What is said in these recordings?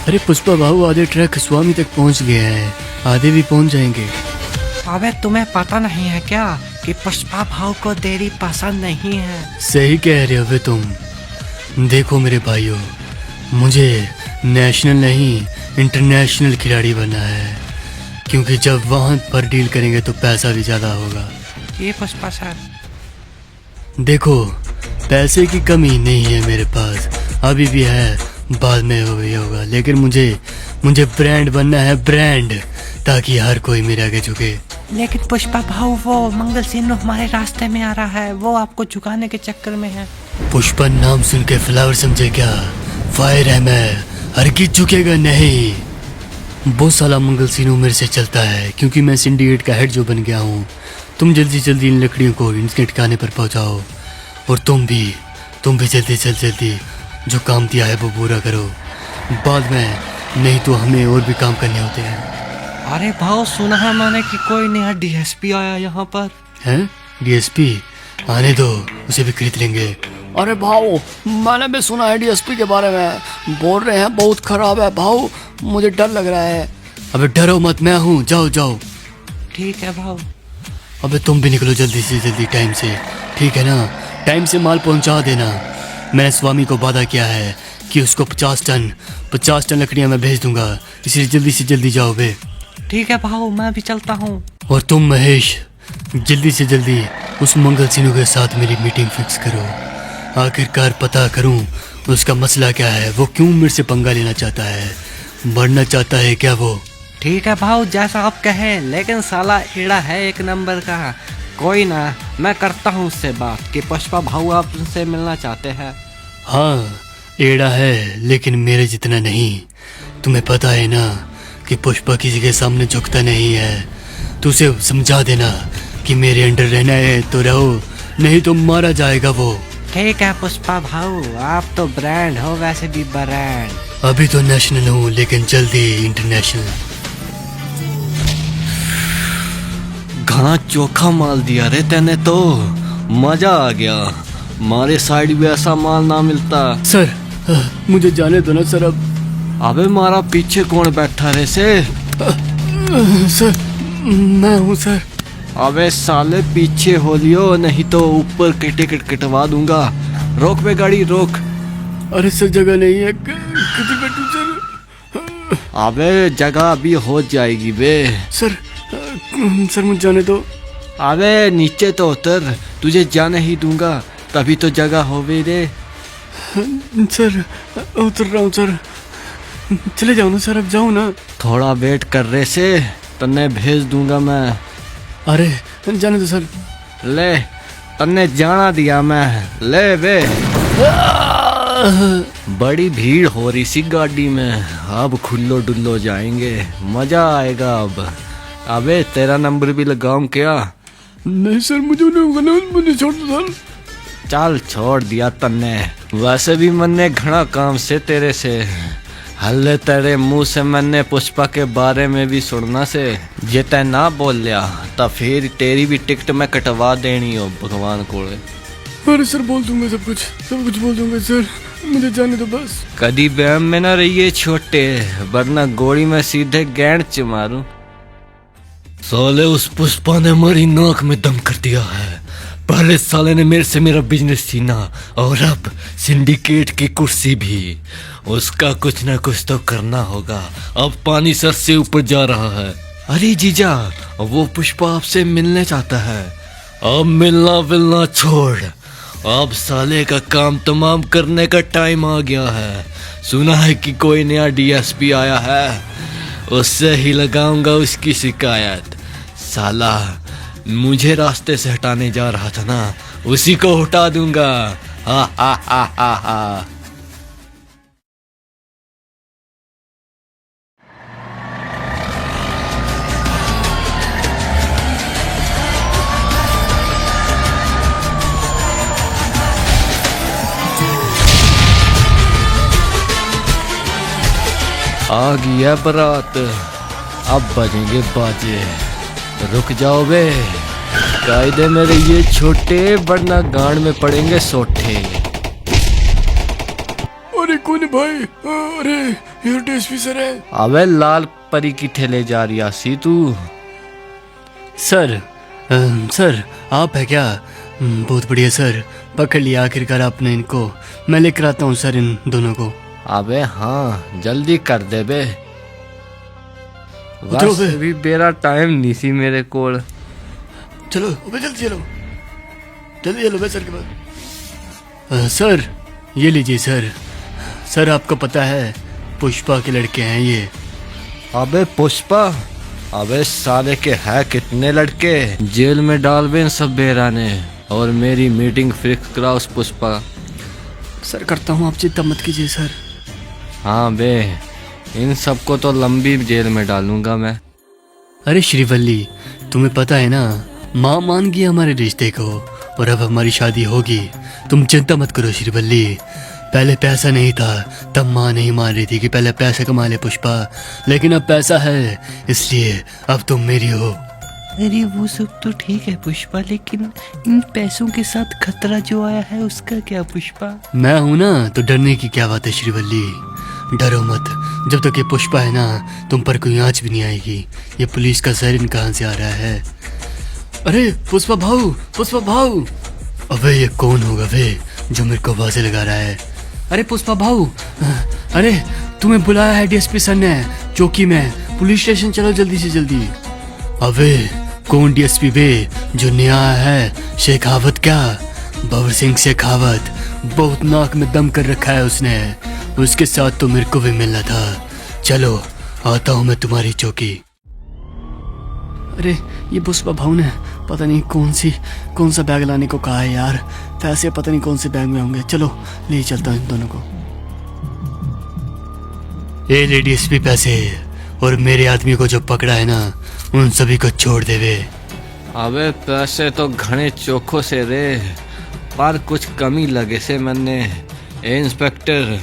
अरे पुष्पा भाऊ, आधे ट्रक स्वामी तक पहुंच गए हैं, आधे भी पहुंच जाएंगे। अबे तुम्हें पता नहीं है क्या कि पुष्पा भाऊ को देरी पसंद नहीं है। सही कह रहे हो बे तुम। देखो मेरे भाइयों, मुझे नेशनल नहीं इंटरनेशनल खिलाड़ी बनना है, क्योंकि जब वहाँ पर डील करेंगे तो पैसा भी ज़्यादा होगा। ये पुष्पा सर, देखो पैसे की कमी नहीं है मेरे पास, अभी भी है, बाद में होगा, लेकिन मुझे ब्रांड बनना है, ब्रांड, ताकि हर कोई मेरे आगे झुके। लेकिन पुष्पा भाऊ वो मंगल सिंह हमारे रास्ते में आ रहा है, वो आपको झुकाने के चक्कर में है। पुष्पा नाम सुन के फ्लावर समझे क्या? फायर है मैं, हरगिज झुकेगा नहीं। बहुत साला मंगल सिंह मेरे से चलता है, क्योंकि मैं सिंडिकेट का हेड जो बन गया हूँ। तुम जल्दी जल्दी इन लकड़ियों को इनके ठिकाने पर पहुँचाओ, और तुम भी जल्दी जो काम दिया है वो पूरा करो, बाद में नहीं तो हमें और भी काम करने होते हैं। अरे भाऊ, सुना है मैंने कि कोई नया डीएसपी आया यहाँ पर। हैं? डीएसपी? आने दो, उसे भी खरीद लेंगे। अरे भाऊ, मैंने भी सुना है डीएसपी के बारे में, बोल रहे हैं बहुत खराब है भाऊ, मुझे डर लग रहा है। अबे डरो मत, मैं हूँ, जाओ। ठीक है भाऊ। अबे तुम भी निकलो जल्दी से जल्दी, टाइम से, ठीक है ना? टाइम से माल पहुंचा देना। मैंने स्वामी को वादा किया है कि उसको 50 टन लकड़ियां मैं भेज दूंगा, इसलिए जल्दी से जल्दी जाओ बे। ठीक है भाऊ, मैं भी चलता हूँ। और तुम महेश, जल्दी से जल्दी उस मंगल सिन्हू के साथ मेरी मीटिंग फिक्स करो, आखिरकार पता करूं उसका मसला क्या है, वो क्यों मेरे से पंगा लेना चाहता है, मरना चाहता है क्या वो? ठीक है भाऊ, जैसा आप कहें, लेकिन साला एड़ा है एक नंबर का। कोई ना, मैं करता हूँ उससे बात कि पुष्पा भाऊ आप उनसे मिलना चाहते हैं। हाँ, एड़ा है, लेकिन मेरे जितना नहीं। तुम्हें पता है ना कि पुष्पा किसी के सामने झुकता नहीं है। तू उसे समझा देना कि मेरे अंडर रहना है तो रहो, नहीं तो मारा जाएगा वो। ठीक है पुष्पा भाऊ, आप तो ब्रांड हो, वैसे भी ब्रांड। अभी तो नेशनल हूँ, लेकिन जल्दी इंटरनेशनल। घना चोखा माल दिया रे तेने तो, मजा आ गया। हमारे साइड भी ऐसा माल ना मिलता। सर, मुझे जाने दो ना सर अब। अबे मारा पीछे कौन बैठा रे से? सर, मैं हूँ सर। अबे साले पीछे हो लियो, नहीं तो ऊपर के टिकट कटवा दूंगा। रोक बे गाड़ी, रोक। अरे सर जगह नहीं है, कितनी बैठूं सर? अबे जगह अभी हो जाएगी बे। सर मुझे जाने दो। अबे नीचे तो उतर, तुझे जाने ही दूंगा, तभी तो जगह हो बे रे। सर उतर रहा हूँ सर, चले जाओ ना सर, अब जाओ ना। थोड़ा वेट कर रहे से, तन्ने भेज दूंगा मैं। अरे जाने दो सर। ले, तन्ने जाना दिया मैं, ले बे। बड़ी भीड़ हो रही सी गाड़ी में, अब खुल्लो डुल्लो जाएंगे, मजा आएगा अब। अबे तेरा नंबर भी लगाऊं क्या? नहीं सर, मुझे छोड़ दो सर। चल छोड़ दिया तन्ने, वैसे भी मैंने घना काम से तेरे से। हल्ले तेरे मुंह से मैंने पुष्पा के बारे में भी सुनना से, जे तै ना बोल लिया तो फिर तेरी भी टिकट मैं कटवा देनी हो भगवान को। अरे सर बोल दूंगा, सब कुछ बोल दूंगा सर, मुझे जाने दो बस। कभी बैम में ना रहिए छोटे, वरना गोली में सीधे गैंड च मारूं। साले उस पुष्पा ने हमारी नाक में दम कर दिया है। पहले साले ने मेरे से मेरा बिजनेस छीना, और अब सिंडिकेट की कुर्सी भी। उसका कुछ ना कुछ तो करना होगा, अब पानी सर से ऊपर जा रहा है। अरे जीजा, वो पुष्पा आपसे मिलने चाहता है। अब मिलना छोड़, अब साले का काम तमाम करने का टाइम आ गया है। सुना है कि कोई नया डीएसपी आया है, उससे ही लगाऊंगा उसकी शिकायत। साला मुझे रास्ते से हटाने जा रहा था ना, उसी को हटा दूंगा। हा हा हा हा हा। आ गया बारात, अब बजेंगे बाजे। रुक जाओ बे, कायदे में रहिए छोटे, वरना गांड में पड़ेंगे सोठे। अरे कौन है भाई? अरे ये डीएसपी सर है। अबे लाल परी की ठेले जा रही सी तू। सर सर आप है क्या? बहुत बढ़िया सर, पकड़ लिया आखिरकार आपने इनको। मैं लेकर आता हूँ सर इन दोनों को। अबे हाँ जल्दी कर दे बे, उतरो बस बे। अभी मेरा टाइम नहीं सी मेरे कोल। चलो अबे जल्दी चलो, जल्दी चलो बे सर के पास। सर ये लीजिए सर। सर आपको पता है पुष्पा के लड़के हैं ये। अबे पुष्पा, अबे साले के है कितने लड़के, जेल में डाल बे इन सब बेरा ने, और मेरी मीटिंग फिक्स करा उस पुष्पा। सर करता हूँ, आप चिंता मत कीजिए सर। हाँ बे, इन सबको तो लंबी जेल में डालूंगा मैं। अरे श्रीवल्ली, तुम्हें पता है ना, माँ मान गई हमारे रिश्ते को और अब हमारी शादी होगी। तुम चिंता मत करो श्रीवल्ली। पहले पैसा नहीं था तब माँ नहीं मान रही थी कि पहले पैसा कमा ले पुष्पा, लेकिन अब पैसा है इसलिए अब तुम मेरी हो। अरे वो सब तो ठीक है पुष्पा, लेकिन इन पैसों के साथ खतरा जो आया है उसका क्या पुष्पा? मैं हूं ना तो डरने की क्या बात है श्रीवल्ली। डरो मत, जब तक ये पुष्पा है ना तुम पर कोई आँच भी नहीं आएगी। ये पुलिस का सायरन कहाँ से आ रहा है? अरे पुष्पा भाऊ, पुष्पा भाऊ। अबे ये कौन होगा वे जो मेरे को आवाज़ें लगा रहा है? अरे पुष्पा भाऊ, अरे तुम्हें बुलाया है डीएसपी सर ने चौकी में, पुलिस स्टेशन चलो जल्दी से जल्दी। अबे कौन डीएसपी बे जो नया है? शेखावत क्या? भंवर सिंह शेखावत, बहुत नाक में दम कर रखा है उसने। उसके साथ तो मेरे को भी मिलना था। चलो आता हूँ मैं तुम्हारी चौकी। अरे ये पुष्पा भाऊ ने पता नहीं कौन सा बैग लाने को कहा है यार। पैसे पता नहीं कौन से बैग में होंगे। चलो ले चलता हूँ इन दोनों को। ये ले डीएसपी पैसे, और मेरे आदमी को जो पकड़ा है ना उन सभी को छोड़ देवे। अबे पैसे तो घने चोखो से रे, पर कुछ कमी लगे से मैंने। ए इंस्पेक्टर,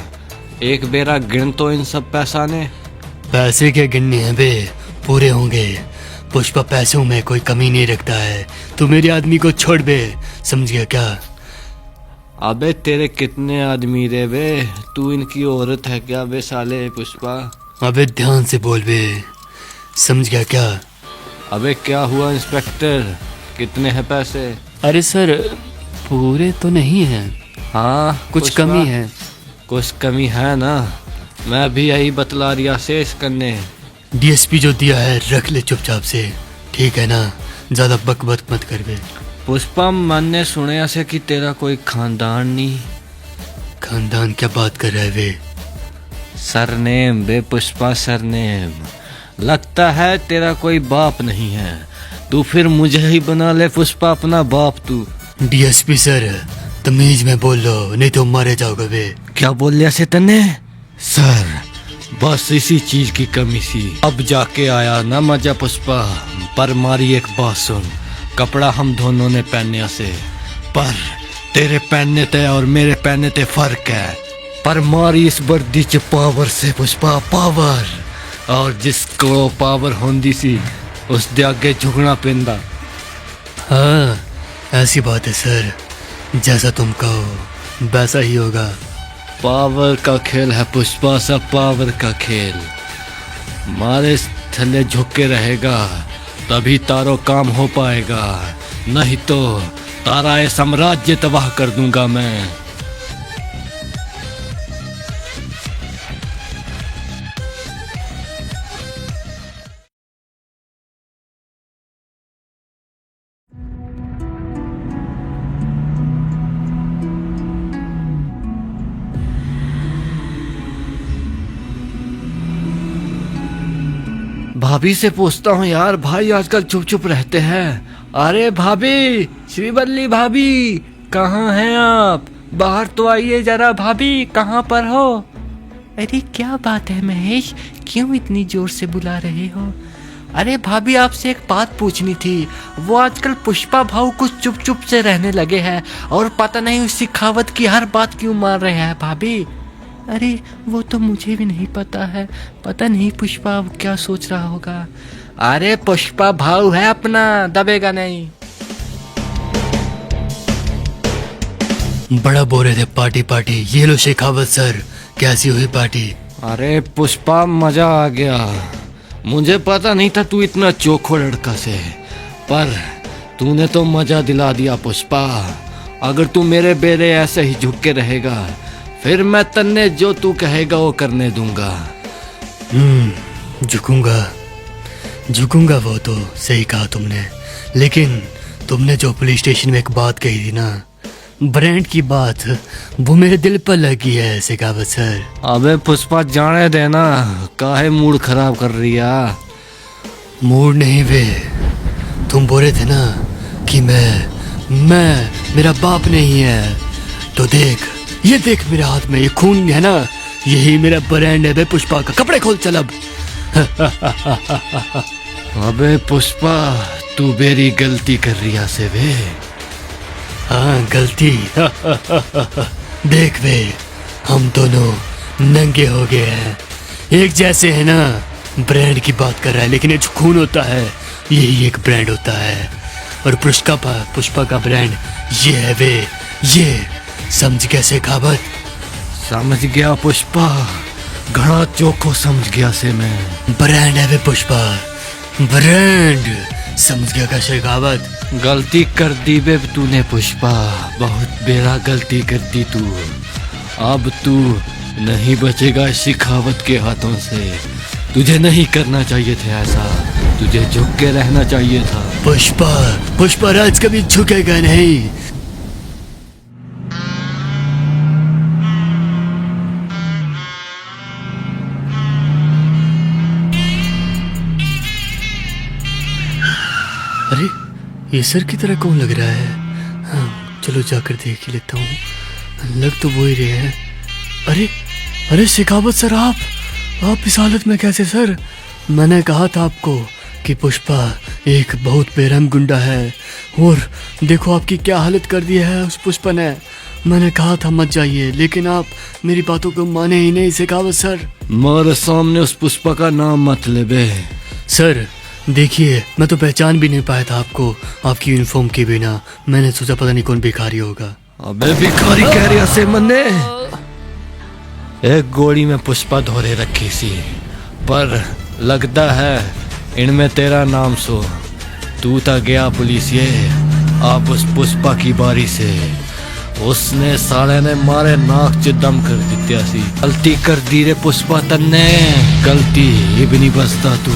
एक बेरा गिन तो इन सब पैसा ने। पैसे के गिनने हैं बे, पूरे होंगे। पुष्पा पैसों में कोई कमी नहीं रखता है। तू मेरे आदमी को छोड़ बे, समझ गया क्या? अबे तेरे कितने आदमी रे बे, तू इनकी औरत है क्या बे साले पुष्पा? अबे ध्यान से बोल बे, समझ गया क्या? अबे क्या हुआ इंस्पेक्टर, कितने हैं पैसे? अरे सर पूरे तो नहीं हैं, हाँ कुछ पुष्पा, कमी है। कुछ कमी है ना, मैं भी यही बतला रिया शेष करने। डीएसपी जो दिया है रख ले चुपचाप से, ठीक है ना? ज्यादा बक बक मत कर बे। पुष्पा मैंने सुने ऐसे कि तेरा कोई खानदान नहीं। खानदान क्या बात कर रहे वे? सरनेम बे पुष्पा, सरनेम। लगता है तेरा कोई बाप नहीं है, तू फिर मुझे ही बना ले पुष्पा अपना बाप तू। डीएसपी सर तमीज में बोल लो, नहीं तो मारे जाओगे बे। क्या बोल लिया से तने? सर बस इसी चीज की कमी सी, अब जाके आया ना मजा पुष्पा। पर मारी एक बात सुन, कपड़ा हम दोनों ने पहने से, पर तेरे पहनने ते और मेरे पहनने ते फर्क है। पर मारी इस वर्दी च पावर से पुष्पा, पावर। और जिसको पावर होंदी सी उस दे आगे झुकना पेंदा। हाँ ऐसी बात है सर, जैसा तुम कहो वैसा ही होगा। पावर का खेल है पुष्पा, सा पावर का खेल। मारे थल्ले झुके रहेगा तभी तारो काम हो पाएगा, नहीं तो तारा ये साम्राज्य तबाह कर दूंगा मैं। भाभी से पूछता हूँ यार, भाई आजकल चुप चुप रहते हैं। अरे भाभी, श्रीवल्ली भाभी, कहाँ हैं आप? बाहर तो आइए जरा। भाभी कहाँ पर हो? अरे क्या बात है महेश, क्यों इतनी जोर से बुला रहे हो? अरे भाभी आपसे एक बात पूछनी थी। वो आजकल पुष्पा भाऊ कुछ चुप चुप से रहने लगे हैं और पता नहीं उस सिखावत की हर बात क्यों मार रहे हैं भाभी। अरे वो तो मुझे भी नहीं पता है, पता नहीं पुष्पा अब क्या सोच रहा होगा। अरे पुष्पा भाऊ है अपना, दबेगा नहीं। बड़ा बोल रहे थे पार्टी पार्टी। ये लो शेखावत सर, कैसी हुई पार्टी? अरे पुष्पा, मजा आ गया। मुझे पता नहीं था तू इतना चोखो लड़का से, पर तूने तो मजा दिला दिया पुष्पा। अगर तू मेरे बेरे ऐसे ही झुक के रहेगा, फिर मैं तन्ने जो तू कहेगा वो करने दूंगा। झुकूंगा वो तो सही कहा तुमने, लेकिन तुमने जो पुलिस स्टेशन में एक बात कही थी ना, ब्रांड की बात, वो मेरे दिल पर लगी है शेखावत सर। अबे पुष्पा, जाने देना, काहे मूड खराब कर रही है? मूड नहीं वे, तुम बोल रहे थे ना कि मैं मेरा बाप नहीं है, तो देख, ये देख मेरे हाथ में ये खून है ना, यही मेरा ब्रांड है बे पुष्पा का। कपड़े खोल चल अब। अबे पुष्पा, तू मेरी गलती कर रही से वे। हाँ गलती। देख वे, हम दोनों नंगे हो गए हैं, एक जैसे है ना। ब्रांड की बात कर रहा है, लेकिन ये जो खून होता है यही एक ब्रांड होता है। और पुष्पा का ब्रांड ये है वे, ये समझ गया शेखावत? समझ गया पुष्पा, घड़ा चोखो समझ गया से मैं। ब्रांड है वे पुष्पा, ब्रांड समझ गया का शेखावत? गलती कर दी बे तूने पुष्पा, बहुत बेरा गलती कर दी तू। अब तू नहीं बचेगा शेखावत के हाथों से। तुझे नहीं करना चाहिए था ऐसा, तुझे झुक के रहना चाहिए था। पुष्पा राज कभी झुकेगा नहीं। अरे ये सर की तरह कौन लग रहा है? हाँ चलो जाकर देख ही लेता हूँ, लग तो वो ही रहे हैं। अरे शेखावत सर, आप इस हालत में कैसे सर? मैंने कहा था आपको कि पुष्पा एक बहुत बेरहम गुंडा है, और देखो आपकी क्या हालत कर दी है उस पुष्पा ने। मैंने कहा था मत जाइए, लेकिन आप मेरी बातों को माने ही नहीं शेखावत सर। मेरे सामने उस पुष्पा का नाम मत ले बे। सर देखिए, मैं तो पहचान भी नहीं पाया था आपको, आपकी यूनिफॉर्म के बिना। मैंने सोचा पता नहीं कौन भिखारी होगा। अबे भिखारी कह रही से मन्ने। एक गोली में पुष्पा धोरे रखी सी, पर लगता है इनमें तेरा नाम सो। तू था गया पुलिस ये, आप उस पुष्पा की बारी से। उसने साले ने मारे नाक च दम कर दित्या सी। गलती कर दी रे पुष्पा तन्ने, गलती इब नहीं बसता तू।